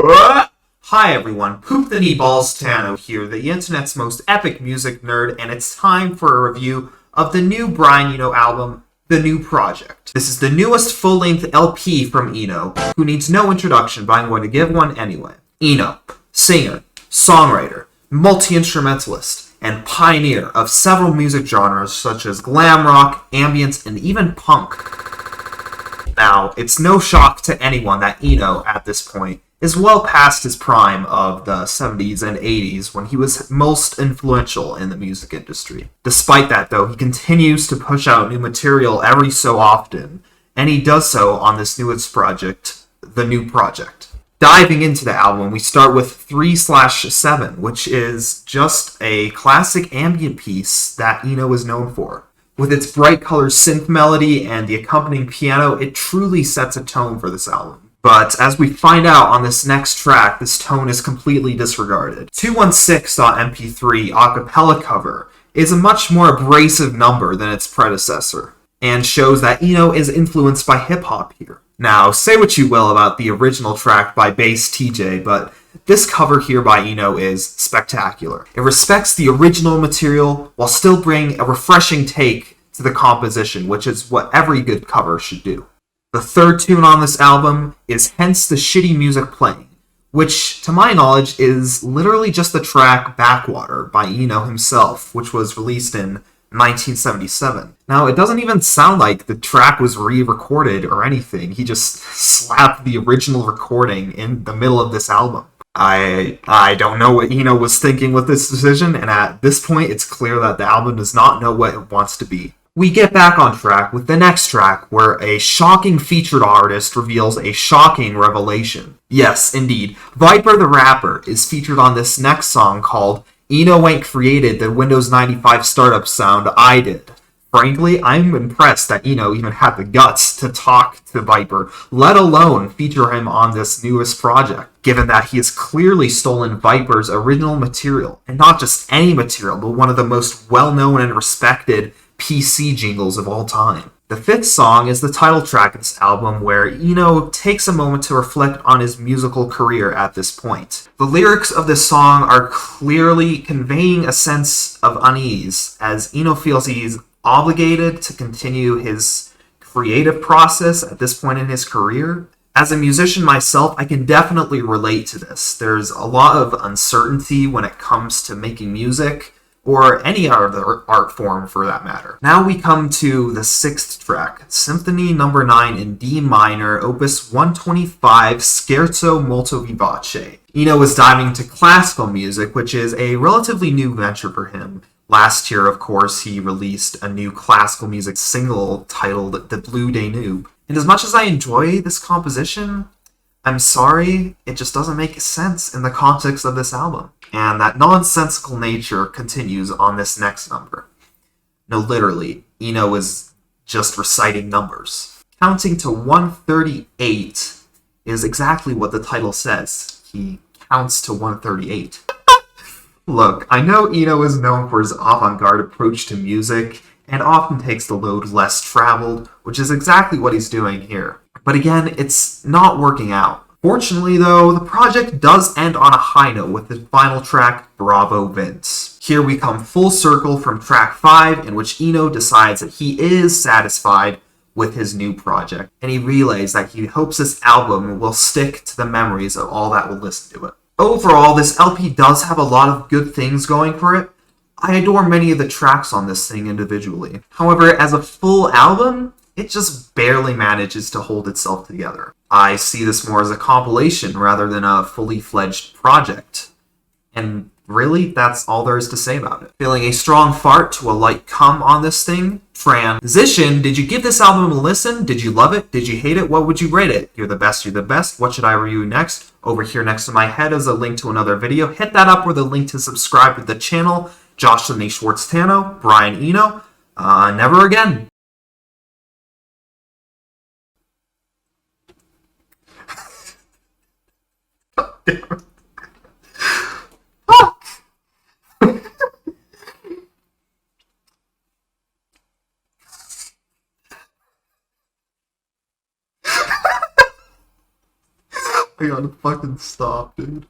Hi everyone, Poop the Knee Balls Tano here, the internet's most epic music nerd, and it's time for a review of the new Brian Eno album, The New Project. This is the newest full-length LP from Eno, who needs no introduction, but I'm going to give one anyway. Eno, singer, songwriter, multi-instrumentalist, and pioneer of several music genres such as glam rock, ambient, and even punk. Now, it's no shock to anyone that Eno, at this point, is well past his prime of the 70s and 80s when he was most influential in the music industry. Despite that, though, he continues to push out new material every so often, and he does so on this newest project, The New Project. Diving into the album, we start with 3/7, which is just a classic ambient piece that Eno is known for. With its bright colored synth melody and the accompanying piano, it truly sets a tone for this album. But as we find out on this next track, this tone is completely disregarded. 216.mp3 ACAPELLA cover is a much more abrasive number than its predecessor, and shows that Eno is influenced by hip-hop here. Now, say what you will about the original track by Bass TJ, but this cover here by Eno is spectacular. It respects the original material while still bringing a refreshing take to the composition, which is what every good cover should do. The third tune on this album is Hence the Shitty Music Playing, which, to my knowledge, is literally just the track Backwater by Eno himself, which was released in 1977. Now, it doesn't even sound like the track was re-recorded or anything. He just slapped the original recording in the middle of this album. I don't know what Eno was thinking with this decision, and at this point, it's clear that the album does not know what it wants to be. We get back on track with the next track, where a shocking featured artist reveals a shocking revelation. Yes, indeed, Viper the Rapper is featured on this next song called Eno Ain't Created the Windows 95 Startup Sound I Did. Frankly, I'm impressed that Eno even had the guts to talk to Viper, let alone feature him on this newest project, given that he has clearly stolen Viper's original material, and not just any material, but one of the most well-known and respected PC jingles of all time. The fifth song is the title track of this album, where Eno takes a moment to reflect on his musical career at this point. The lyrics of this song are clearly conveying a sense of unease, as Eno feels he's obligated to continue his creative process at this point in his career. As a musician myself, I can definitely relate to this. There's a lot of uncertainty when it comes to making music, or any other art form for that matter. Now we come to the sixth track, Symphony No. 9 in D minor, opus 125, Scherzo molto vivace. Eno is diving into classical music, which is a relatively new venture for him. Last year, of course, he released a new classical music single titled The Blue Danube. And as much as I enjoy this composition, I'm sorry, it just doesn't make sense in the context of this album. And that nonsensical nature continues on this next number. No, literally, Eno is just reciting numbers. Counting to 138 is exactly what the title says. He counts to 138. Look, I know Eno is known for his avant-garde approach to music, and often takes the road less traveled, which is exactly what he's doing here. But again, it's not working out. Fortunately, though, the project does end on a high note with the final track, Bravo Vince. Here we come full circle from track 5, in which Eno decides that he is satisfied with his new project, and he relays that he hopes this album will stick to the memories of all that will listen to it. Overall, this LP does have a lot of good things going for it. I adore many of the tracks on this thing individually. However, as a full album, it just barely manages to hold itself together. I see this more as a compilation rather than a fully fledged project. And really, that's all there is to say about it. Feeling a strong fart to a light cum on this thing? Transition, did you give this album a listen? Did you love it? Did you hate it? What would you rate it? You're the best, you're the best. What should I review next? Over here next to my head is a link to another video. Hit that up with a link to subscribe to the channel. Josh the Nate Schwartz Tano, Brian Eno. Never again. I gotta fucking stop, dude.